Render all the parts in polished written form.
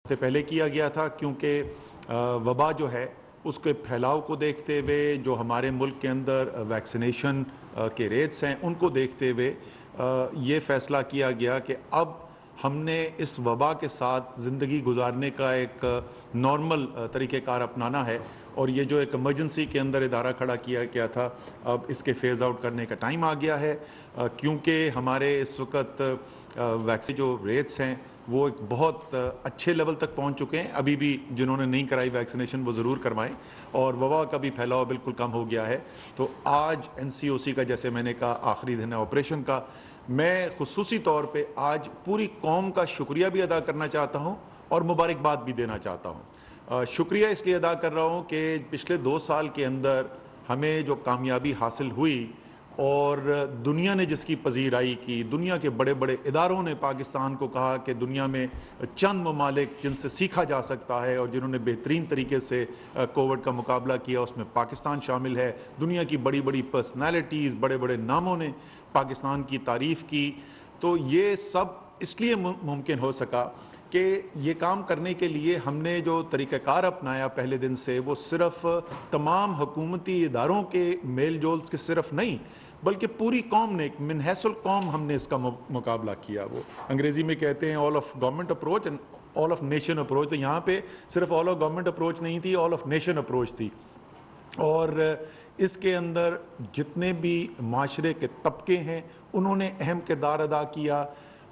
سے پہلے کیا گیا تھا، کیونکہ وبا جو ہے اس کے پھیلاؤ کو دیکھتے ہوئے، جو ہمارے ملک کے اندر ویکسینیشن کے ریٹس ہیں ان کو دیکھتے ہوئے یہ فیصلہ کیا گیا کہ اب ہم نے اس وبا کے ساتھ زندگی گزارنے کا ایک نارمل طریقہ کار اپنانا ہے، اور یہ جو ایک ایمرجنسی کے اندر ادارہ کھڑا کیا گیا تھا اب اس کے فیز آؤٹ کرنے کا ٹائم آ گیا ہے، کیونکہ ہمارے اس وقت ویکسین جو ریٹس ہیں وہ ایک بہت اچھے لیول تک پہنچ چکے ہیں۔ ابھی بھی جنہوں نے نہیں کرائی ویکسینیشن وہ ضرور کروائیں، اور وبا کا بھی پھیلاؤ بالکل کم ہو گیا ہے۔ تو آج NCOC کا، جیسے میں نے کہا، آخری دن ہے آپریشن کا۔ میں خصوصی طور پہ آج پوری قوم کا شکریہ بھی ادا کرنا چاہتا ہوں اور مبارکباد بھی دینا چاہتا ہوں۔ شکریہ اس لیے ادا کر رہا ہوں کہ پچھلے 2 سال کے اندر ہمیں جو کامیابی حاصل ہوئی اور دنیا نے جس کی پذیرائی کی، دنیا کے بڑے بڑے اداروں نے پاکستان کو کہا کہ دنیا میں چند ممالک جن سے سیکھا جا سکتا ہے اور جنہوں نے بہترین طریقے سے کووڈ کا مقابلہ کیا، اس میں پاکستان شامل ہے۔ دنیا کی بڑی بڑی پرسنالٹیز، بڑے بڑے ناموں نے پاکستان کی تعریف کی۔ تو یہ سب اس لیے ممکن ہو سکا کہ یہ کام کرنے کے لیے ہم نے جو طریقہ کار اپنایا پہلے دن سے، وہ صرف تمام حکومتی اداروں کے میل جول کے صرف نہیں، بلکہ پوری قوم نے، من حیث القوم ہم نے اس کا مقابلہ کیا۔ وہ انگریزی میں کہتے ہیں all of government approach and all of nation approach. تو یہاں پہ صرف آل آف گورنمنٹ اپروچ نہیں تھی، آل آف نیشن اپروچ تھی، اور اس کے اندر جتنے بھی معاشرے کے طبقے ہیں انہوں نے اہم کردار ادا کیا۔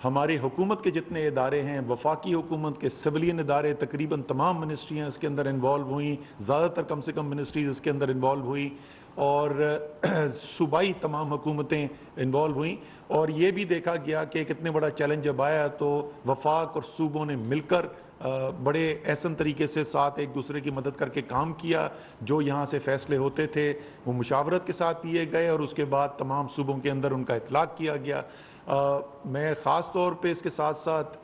ہماری حکومت کے جتنے ادارے ہیں، وفاقی حکومت کے سولین ادارے، تقریباً تمام منسٹریاں اس کے اندر انوالو ہوئیں، زیادہ تر کم سے کم منسٹریز اس کے اندر انوالو ہوئیں، اور صوبائی تمام حکومتیں انوالو ہوئیں۔ اور یہ بھی دیکھا گیا کہ کتنے بڑا چیلنج جب آیا تو وفاق اور صوبوں نے مل کر بڑے احسن طریقے سے ساتھ ایک دوسرے کی مدد کر کے کام کیا۔ جو یہاں سے فیصلے ہوتے تھے وہ مشاورت کے ساتھ لیے گئے، اور اس کے بعد تمام صوبوں کے اندر ان کا اطلاق کیا گیا۔ میں خاص طور پہ اس کے ساتھ ساتھ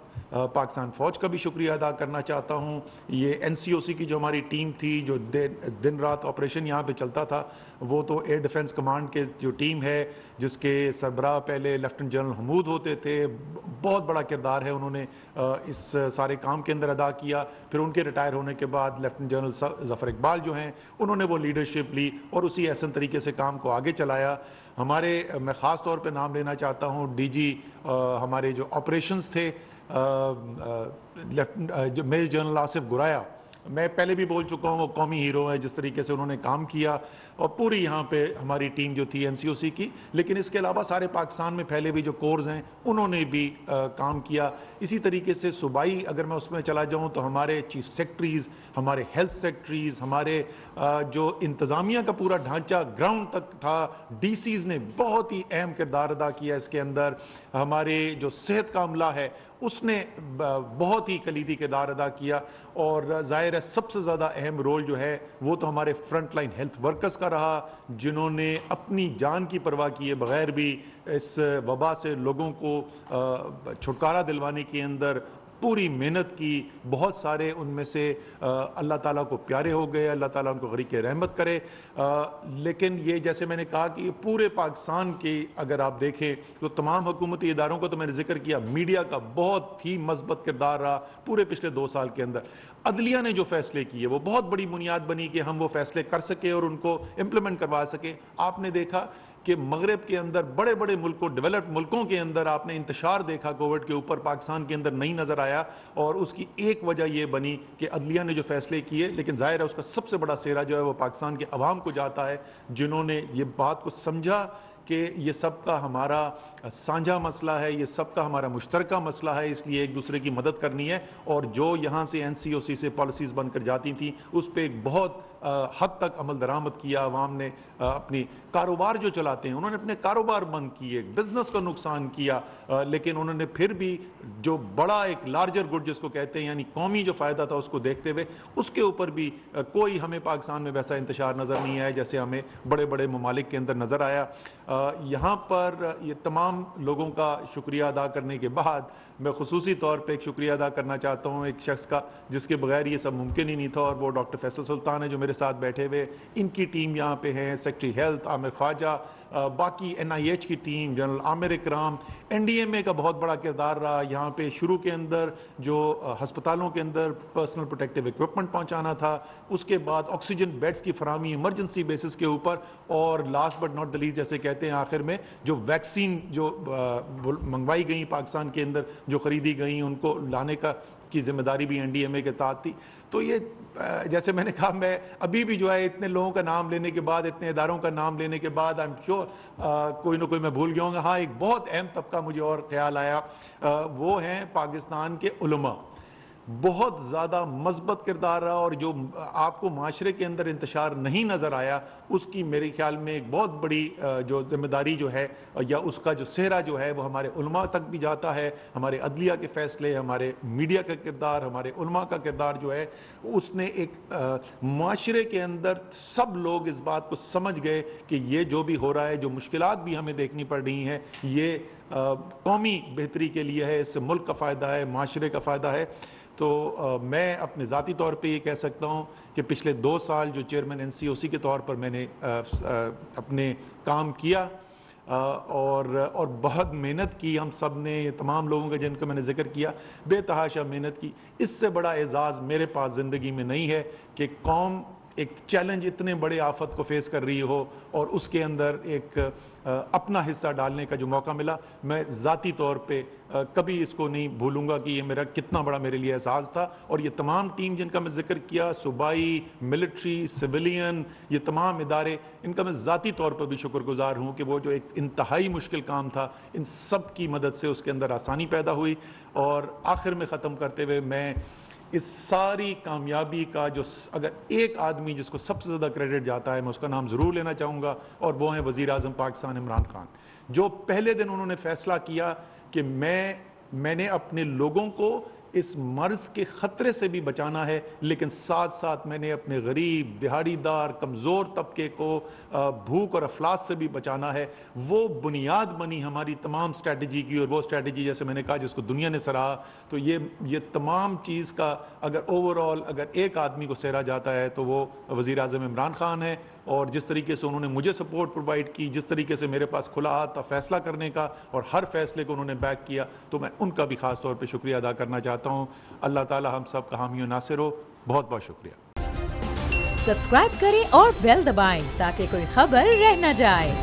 پاکستان فوج کا بھی شکریہ ادا کرنا چاہتا ہوں۔ یہ NCOC کی جو ہماری ٹیم تھی، جو دن رات آپریشن یہاں پہ چلتا تھا، وہ تو ایئر ڈیفنس کمانڈ کے جو ٹیم ہے جس کے سربراہ پہلے لیفٹنٹ جنرل حمود ہوتے تھے، بہت بڑا کردار ہے انہوں نے اس سارے کام کے اندر ادا کیا۔ پھر ان کے ریٹائر ہونے کے بعد لیفٹنٹ جنرل ظفر اقبال جو ہیں انہوں نے وہ لیڈرشپ لی اور اسی احسن طریقے سے کام کو آگے چلایا۔ میں خاص طور پہ نام لینا چاہتا ہوں DG ہمارے جو آپریشنز تھے، جو میجر جنرل آصف گرایا، میں پہلے بھی بول چکا ہوں، وہ قومی ہیرو ہیں جس طریقے سے انہوں نے کام کیا، اور پوری یہاں پہ ہماری ٹیم جو تھی NCOC کی، لیکن اس کے علاوہ سارے پاکستان میں پھیلے ہوئے جو کورز ہیں انہوں نے بھی کام کیا۔ اسی طریقے سے صوبائی اگر میں اس میں چلا جاؤں تو ہمارے چیف سیکٹریز، ہمارے ہیلتھ سیکٹریز، ہمارے جو انتظامیہ کا پورا ڈھانچہ گراؤنڈ تک تھا، DCs نے بہت ہی اہم کردار ادا کیا اس کے اندر۔ ہمارے جو صحت کا عملہ ہے اس نے بہت ہی کلیدی کردار ادا کیا، اور ظاہر ہے سب سے زیادہ اہم رول جو ہے وہ تو ہمارے فرنٹ لائن ہیلتھ ورکرز کا رہا، جنہوں نے اپنی جان کی پرواہ کیے بغیر بھی اس وبا سے لوگوں کو چھٹکارا دلوانے کے اندر پوری محنت کی۔ بہت سارے ان میں سے اللہ تعالیٰ کو پیارے ہو گئے، اللہ تعالیٰ ان کو غریق رحمت کرے۔ لیکن یہ جیسے میں نے کہا کہ یہ پورے پاکستان کی اگر آپ دیکھیں تو تمام حکومتی اداروں کو تو میں نے ذکر کیا، میڈیا کا بہت ہی مثبت کردار رہا پورے پچھلے 2 سال کے اندر۔ عدلیہ نے جو فیصلے کیے وہ بہت بڑی بنیاد بنی کہ ہم وہ فیصلے کر سکے اور ان کو امپلیمنٹ کروا سکے۔ آپ نے دیکھا کہ مغرب کے اندر بڑے بڑے ملکوں، ڈیولپڈ ملکوں کے اندر آپ نے انتشار دیکھا کووڈ کے اوپر، پاکستان کے اندر نہیں نظر آیا، اور اس کی ایک وجہ یہ بنی کہ عدلیہ نے جو فیصلے کیے، لیکن ظاہر ہے اس کا سب سے بڑا سہرا جو ہے وہ پاکستان کے عوام کو جاتا ہے، جنہوں نے یہ بات کو سمجھا کہ یہ سب کا ہمارا سانجھا مسئلہ ہے، یہ سب کا ہمارا مشترکہ مسئلہ ہے، اس لیے ایک دوسرے کی مدد کرنی ہے۔ اور جو یہاں سے NCOC سے پالیسیز بن کر جاتی تھیں اس پہ ایک بہت حد تک عمل درآمد کیا عوام نے۔ اپنی کاروبار جو چلاتے ہیں انہوں نے اپنے کاروبار بند کیے، بزنس کا نقصان کیا، لیکن انہوں نے پھر بھی جو بڑا ایک لارجر گڈ جس کو کہتے ہیں، یعنی قومی جو فائدہ تھا اس کو دیکھتے ہوئے اس کے اوپر بھی کوئی ہمیں پاکستان میں ویسا انتشار نظر نہیں آیا جیسے ہمیں بڑے بڑے ممالک کے اندر نظر آیا۔ یہاں پر یہ تمام لوگوں کا شکریہ ادا کرنے کے بعد میں خصوصی طور پہ ایک شکریہ ادا کرنا چاہتا ہوں ایک شخص کا جس کے بغیر یہ سب ممکن ہی نہیں تھا، اور وہ ڈاکٹر فیصل سلطان ہے جو میرے ساتھ بیٹھے ہوئے، ان کی ٹیم یہاں پہ ہیں، سیکٹری ہیلتھ عامر خواجہ، باقی NIH کی ٹیم، جنرل عامر اکرام، NDMA کا بہت بڑا کردار رہا یہاں پہ شروع کے اندر جو ہسپتالوں کے اندر پرسنل پروٹیکٹیو اکوپمنٹ پہنچانا تھا، اس کے بعد آکسیجن بیڈز کی فراہمی ایمرجنسی بیسس کے اوپر، اور last but not the least جیسے کہتے ہیں آخر میں جو ویکسین جو منگوائی گئیں پاکستان کے اندر جو خریدی گئیں ان کو لانے کی ذمہ داری بھی NDMA کے تحت تھی۔ تو یہ جیسے میں نے کہا میں ابھی بھی جو ہے اتنے لوگوں کا نام لینے کے بعد، اتنے اداروں کا نام لینے کے بعد I'm sure کوئی نہ کوئی میں بھول گیا ہوں گا۔ ہاں ایک بہت اہم طبقہ مجھے اور خیال آیا، وہ ہیں پاکستان کے علماء، بہت زیادہ مثبت کردار رہا، اور جو آپ کو معاشرے کے اندر انتشار نہیں نظر آیا اس کی میرے خیال میں ایک بہت بڑی جو ذمہ داری جو ہے یا اس کا جو صحرا جو ہے وہ ہمارے علماء تک بھی جاتا ہے۔ ہمارے عدلیہ کے فیصلے، ہمارے میڈیا کا کردار، ہمارے علماء کا کردار جو ہے اس نے ایک معاشرے کے اندر سب لوگ اس بات کو سمجھ گئے کہ یہ جو بھی ہو رہا ہے، جو مشکلات بھی ہمیں دیکھنی پڑ رہی ہیں، یہ قومی بہتری کے لیے ہے، اس سے ملک کا فائدہ ہے، معاشرے کا فائدہ ہے۔ تو میں اپنے ذاتی طور پہ یہ کہہ سکتا ہوں کہ پچھلے 2 سال جو چیئرمین NCOC کے طور پر میں نے اپنے کام کیا اور بہت محنت کی، ہم سب نے، تمام لوگوں کا جن کا میں نے ذکر کیا، بے تحاشا محنت کی۔ اس سے بڑا اعزاز میرے پاس زندگی میں نہیں ہے کہ قوم ایک چیلنج اتنے بڑے آفت کو فیس کر رہی ہو اور اس کے اندر ایک اپنا حصہ ڈالنے کا جو موقع ملا، میں ذاتی طور پہ کبھی اس کو نہیں بھولوں گا کہ یہ میرا کتنا بڑا میرے لیے احساس تھا۔ اور یہ تمام ٹیم جن کا میں ذکر کیا، صوبائی، ملٹری، سویلین، یہ تمام ادارے، ان کا میں ذاتی طور پر بھی شکر گزار ہوں کہ وہ جو ایک انتہائی مشکل کام تھا، ان سب کی مدد سے اس کے اندر آسانی پیدا ہوئی۔ اور آخر میں ختم کرتے ہوئے میں اس ساری کامیابی کا جو اگر ایک آدمی جس کو سب سے زیادہ کریڈٹ جاتا ہے میں اس کا نام ضرور لینا چاہوں گا، اور وہ ہیں وزیر اعظم پاکستان عمران خان، جو پہلے دن انہوں نے فیصلہ کیا کہ میں نے اپنے لوگوں کو اس مرض کے خطرے سے بھی بچانا ہے، لیکن ساتھ ساتھ میں نے اپنے غریب، دہاڑی دار، کمزور طبقے کو بھوک اور افلاس سے بھی بچانا ہے۔ وہ بنیاد بنی ہماری تمام سٹریٹجی کی، اور وہ سٹریٹجی جیسے میں نے کہا جس کو دنیا نے سراہا۔ تو یہ تمام چیز کا اگر اوورآل اگر ایک آدمی کو سہرا جاتا ہے تو وہ وزیر اعظم عمران خان ہے، اور جس طریقے سے انہوں نے مجھے سپورٹ پرووائڈ کی، جس طریقے سے میرے پاس کھلا ہاتھ تھا فیصلہ کرنے کا، اور ہر فیصلے کو انہوں نے بیک کیا، تو میں ان کا بھی خاص طور پہ شکریہ ادا کرنا چاہتا ہوں۔ اللہ تعالی ہم سب کا حامی و ناصر ہو۔ بہت بہت شکریہ۔ سبسکرائب کریں اور بیل دبائیں تاکہ کوئی خبر رہ نہ جائے۔